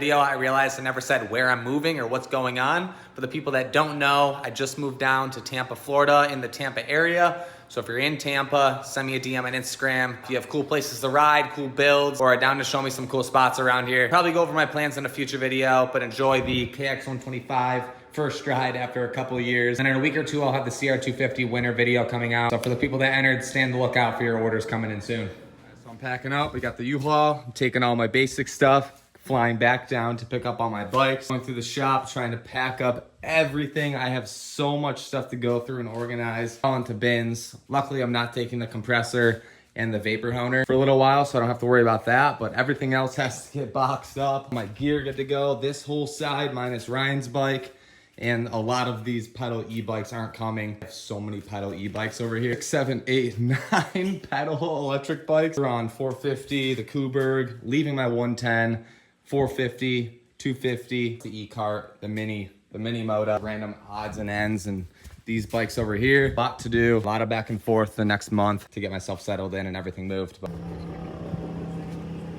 video, I realized I never said where I'm moving or what's going on. For the people that don't know, I just moved down to Tampa, Florida, in the Tampa area. So if you're in Tampa, send me a DM on Instagram. If you have cool places to ride, cool builds, or are down to show me some cool spots around here. Probably go over my plans in a future video, but enjoy the KX125 first ride after a couple of years. And in a week or two, I'll have the CR250 winter video coming out. So for the people that entered, stay on the lookout for your orders coming in soon. So I'm packing up. We got the U-Haul. I'm taking all my basic stuff, flying back down to pick up all my bikes, going through the shop, trying to pack up everything. I have so much stuff to go through and organize, all into bins. Luckily, I'm not taking the compressor and the vapor honer for a little while, so I don't have to worry about that, but everything else has to get boxed up. My gear good to go. This whole side, minus Ryan's bike, and a lot of these pedal e-bikes aren't coming. I have so many pedal e-bikes over here. 6, 7, 8, 9 pedal electric bikes. We're on 450, the Kuberg, leaving my 110, 450, 250, the e-cart, the mini moto, random odds and ends, and these bikes over here. A lot to do, a lot of back and forth the next month to get myself settled in and everything moved. All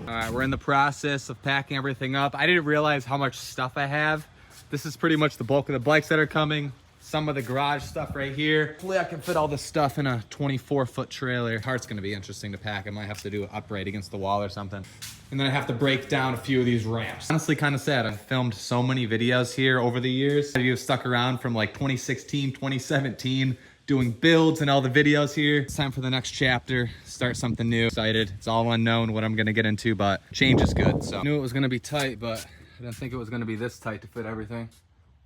right, we're in the process of packing everything up. I didn't realize how much stuff I have. This is pretty much the bulk of the bikes that are coming. Some of the garage stuff right here. Hopefully I can fit all this stuff in a 24-foot trailer. Cart's gonna be interesting to pack. I might have to do it upright against the wall or something. And then I have to break down a few of these ramps. Honestly, kind of sad. I've filmed so many videos here over the years. You've stuck around from like 2016, 2017, doing builds and all the videos here. It's time for the next chapter, start something new. Excited. It's all unknown what I'm gonna get into, but change is good. So I knew it was gonna be tight, but I didn't think it was gonna be this tight to fit everything.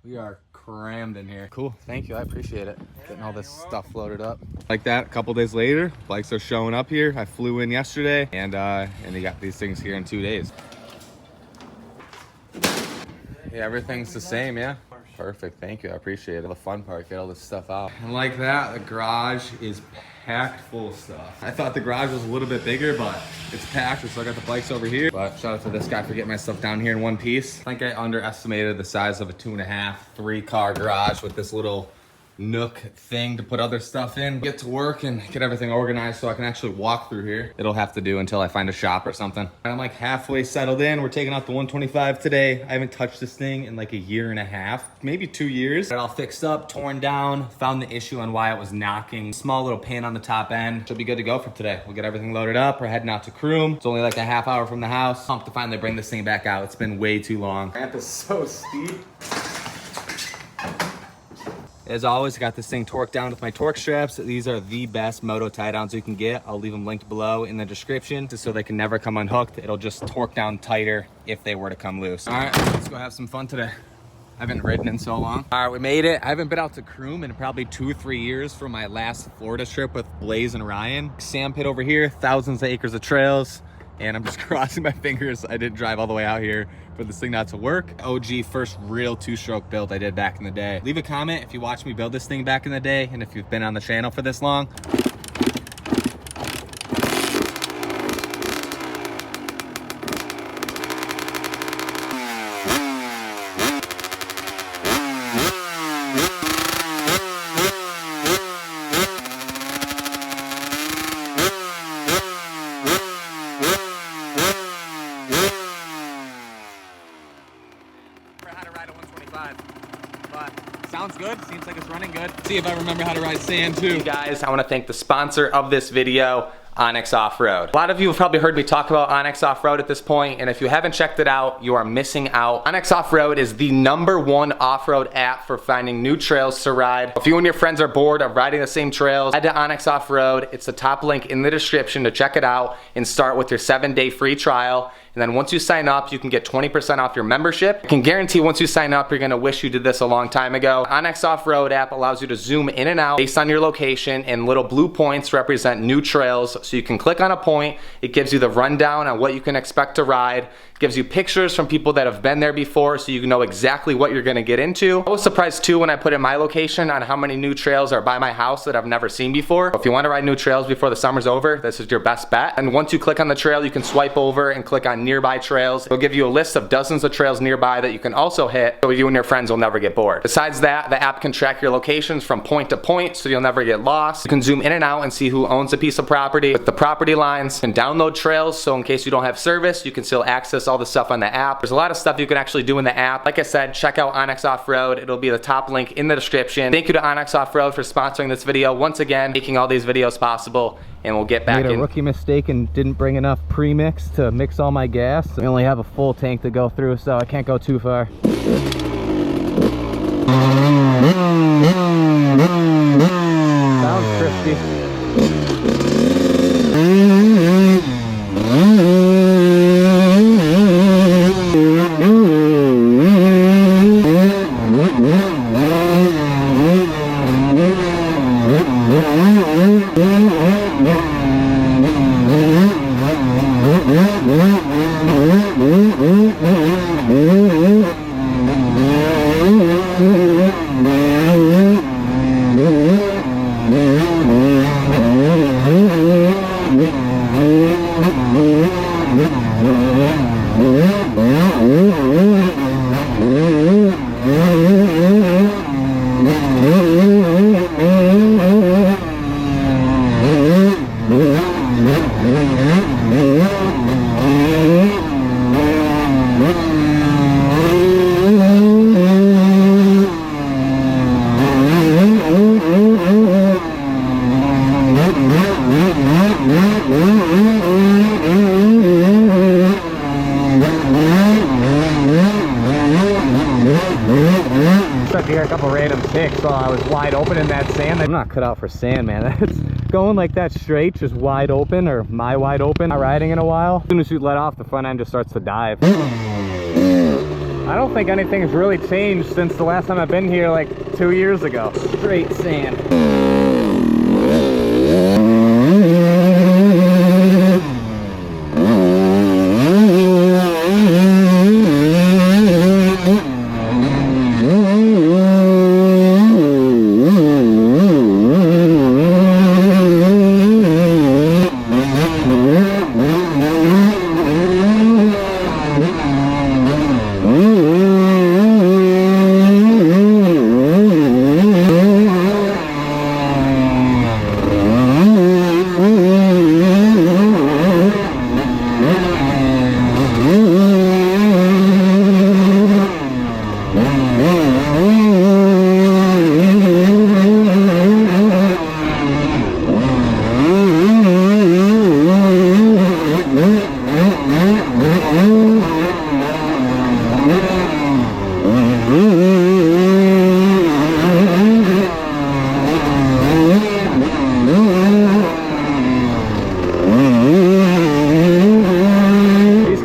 We are crammed in here. Cool, thank you, I appreciate it. Getting all this stuff loaded up. Like that, a couple days later, bikes are showing up here. I flew in yesterday, and you got these things here in 2 days. Yeah, everything's the same, yeah? Perfect, thank you, I appreciate it. The fun part, get all this stuff out. And like that, the garage is packed full of stuff. I thought the garage was a little bit bigger, but it's packed. So I got the bikes over here. But shout out to this guy for getting my stuff down here in one piece. I think I underestimated the size of a 2.5, 3-car garage with this little nook thing to put other stuff in. Get to work and get everything organized so I can actually walk through here. It'll have to do until I find a shop or something. I'm like halfway settled in. We're taking out the 125 today. I haven't touched this thing in like a 1.5 years, maybe 2 years. Got it all fixed up, torn down, found the issue on why it was knocking. Small little pin on the top end. Should be good to go for today. We'll get everything loaded up. We're heading out to Croom. It's only like a half hour from the house. Pumped to finally bring this thing back out. It's been way too long. Ramp is so steep. As always, I got this thing torqued down with my torque straps. These are the best moto tie downs you can get. I'll leave them linked below in the description just so they can never come unhooked. It'll just torque down tighter if they were to come loose. All right, let's go have some fun today. I haven't ridden in so long. All right, we made it. I haven't been out to Croom in probably 2 or 3 years from my last Florida trip with Blaze and Ryan. Sand pit over here, thousands of acres of trails. And I'm just crossing my fingers I didn't drive all the way out here for this thing not to work. OG first real 2-stroke build I did back in the day. Leave a comment if you watched me build this thing back in the day and if you've been on the channel for this long. Sounds good, seems like it's running good. See if I remember how to ride sand too. Hey guys, I wanna thank the sponsor of this video, OnX Off-road. A lot of you have probably heard me talk about OnX Off-road at this point, and if you haven't checked it out, you are missing out. OnX Off-road is the #1 off-road app for finding new trails to ride. If you and your friends are bored of riding the same trails, head to OnX Off-road. It's the top link in the description to check it out and start with your 7-day free trial. And then once you sign up, you can get 20% off your membership. I can guarantee once you sign up, you're gonna wish you did this a long time ago. OnX Off-road app allows you to zoom in and out based on your location, and little blue points represent new trails. So you can click on a point, it gives you the rundown on what you can expect to ride. It gives you pictures from people that have been there before so you know exactly what you're gonna get into. I was surprised too when I put in my location on how many new trails are by my house that I've never seen before. If you wanna ride new trails before the summer's over, this is your best bet. And once you click on the trail, you can swipe over and click on nearby trails. It'll give you a list of dozens of trails nearby that you can also hit so you and your friends will never get bored. Besides that, the app can track your locations from point to point so you'll never get lost. You can zoom in and out and see who owns a piece of property with the property lines, and download trails so in case you don't have service, you can still access all the stuff on the app. There's a lot of stuff you can actually do in the app. Like I said, check out OnX Off-road. It'll be the top link in the description. Thank you to OnX Off-road for sponsoring this video. Once again, making all these videos possible, and we'll get back in. Made a rookie mistake and didn't bring enough pre-mix to mix all my gas. I only have a full tank to go through, so I can't go too far. Sounds crispy. Started to hear a couple random ticks while I was wide open in that sand. I'm not cut out for sand, man. It's going like that straight, just wide open, or my wide open. Not riding in a while. As soon as you let off, the front end just starts to dive. I don't think anything's really changed since the last time I've been here, like 2 years ago. Straight sand.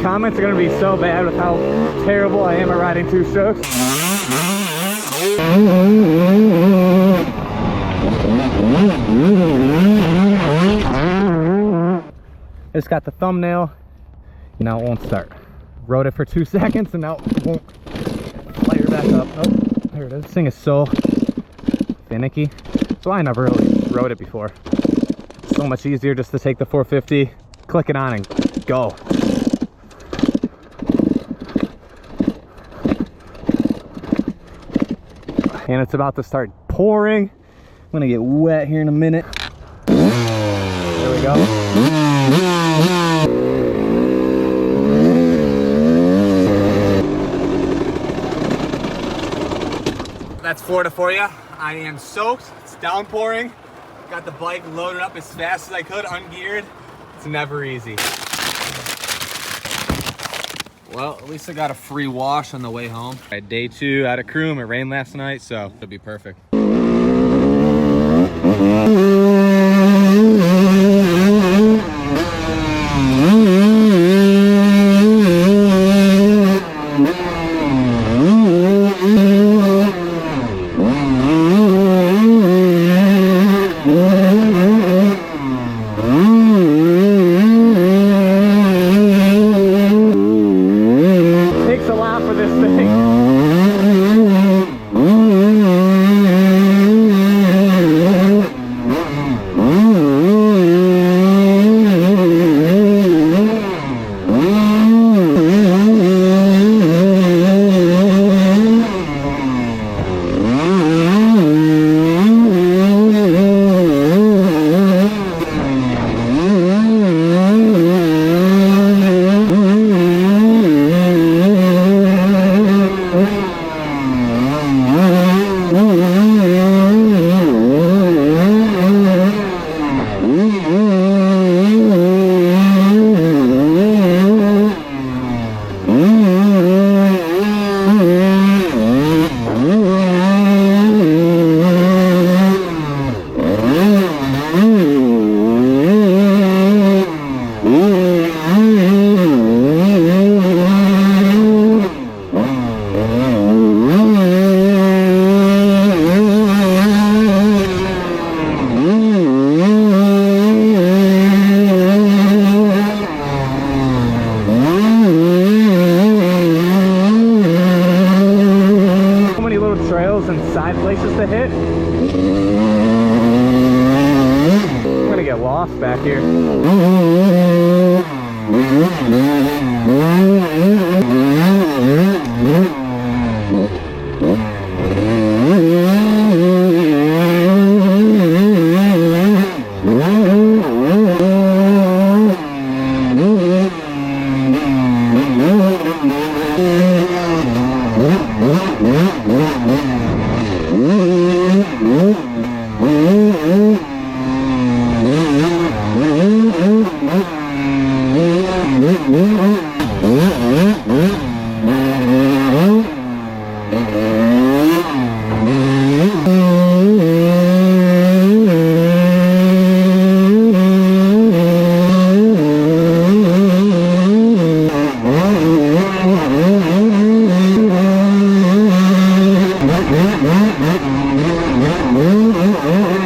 Comments are going to be so bad with how terrible I am at riding two strokes. Just got the thumbnail, now it won't start. Rode it for 2 seconds and now it won't fire back up. Oh, there it is. This thing is so finicky. So I never really rode it before. It's so much easier just to take the 450, click it on and go. And it's about to start pouring. I'm gonna get wet here in a minute. There we go. That's Florida for you. I am soaked. It's downpouring. Got the bike loaded up as fast as I could, ungeared. It's never easy. Well, at least I got a free wash on the way home. I had day 2 out of Croom. It rained last night, so it'll be perfect. Takes a lot for this thing. lost back here.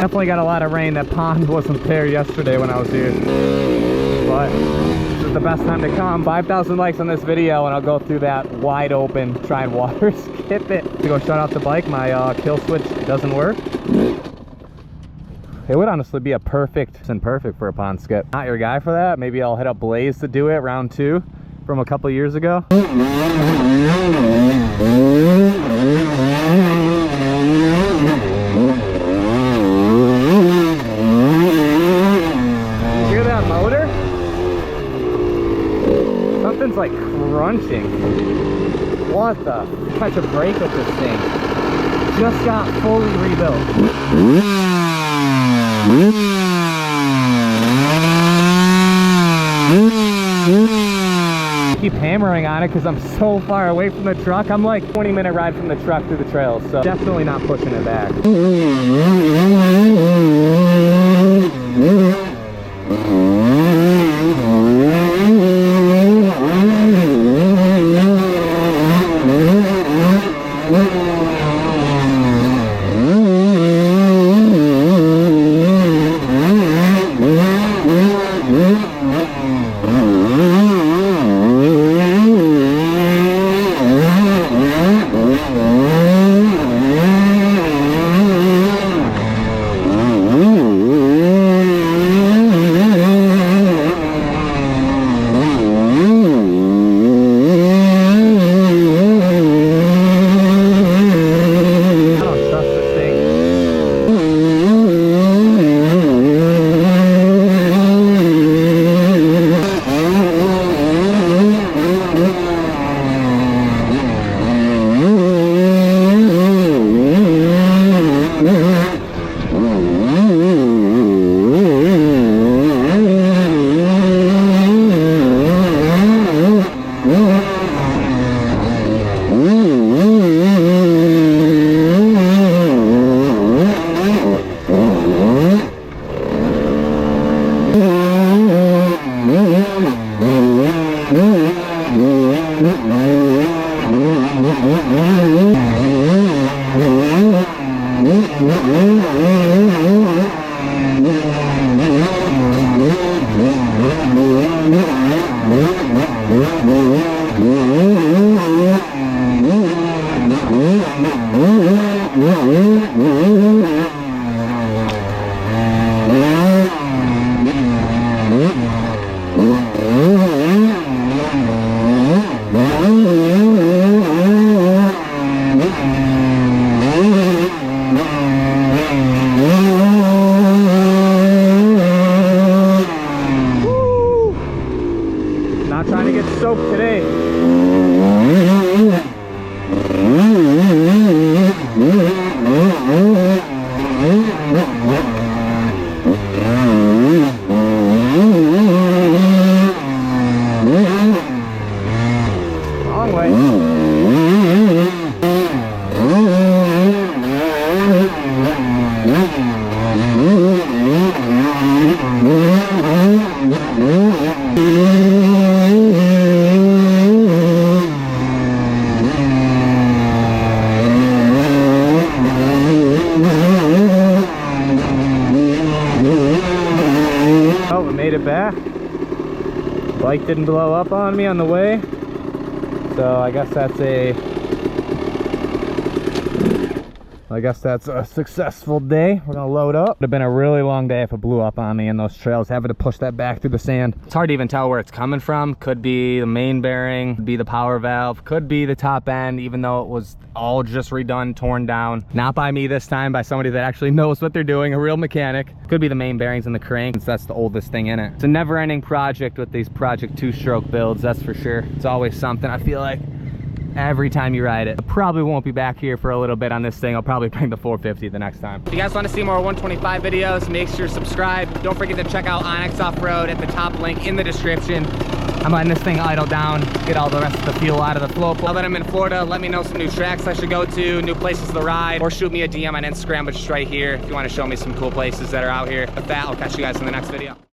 Definitely got a lot of rain. That pond wasn't there yesterday when I was here, but this is the best time to come. 5,000 likes on this video and I'll go through that wide open, try and water skip it. To go shut off the bike, my kill switch doesn't work. It would honestly be a perfect for a pond skip. Not your guy for that. Maybe I'll hit up Blaze to do it, round 2 from a couple years ago. Hear that motor? Something's like crunching. What the? Catch a break with this thing. Just got fully rebuilt. Keep hammering on it because I'm so far away from the truck. I'm like 20-minute ride from the truck through the trails, so definitely not pushing it back. Not trying to get soaked today. Long way. Oh, we made it back. Bike didn't blow up on me on the way, so I guess that's a I guess that's a successful day. We're gonna load up. Would have been a really long day if it blew up on me in those trails, having to push that back through the sand. It's hard to even tell where it's coming from. Could be the main bearing, could be the power valve, could be the top end, even though it was all just redone, torn down. Not by me this time, by somebody that actually knows what they're doing, a real mechanic. Could be the main bearings in the crank, since that's the oldest thing in it. It's a never-ending project with these Project 2-stroke builds, that's for sure. It's always something, I feel like, every time you ride it. I probably won't be back here for a little bit on this thing. I'll probably bring the 450 the next time. If you guys want to see more 125 videos, make sure to subscribe. Don't forget to check out OnX Off-road at the top link in the description. I'm letting this thing idle down, get all the rest of the fuel out of the flow. Now that I'm in Florida, let me know some new tracks I should go to, new places to ride, or shoot me a DM on Instagram, which is right here, if you want to show me some cool places that are out here. With that, I'll catch you guys in the next video.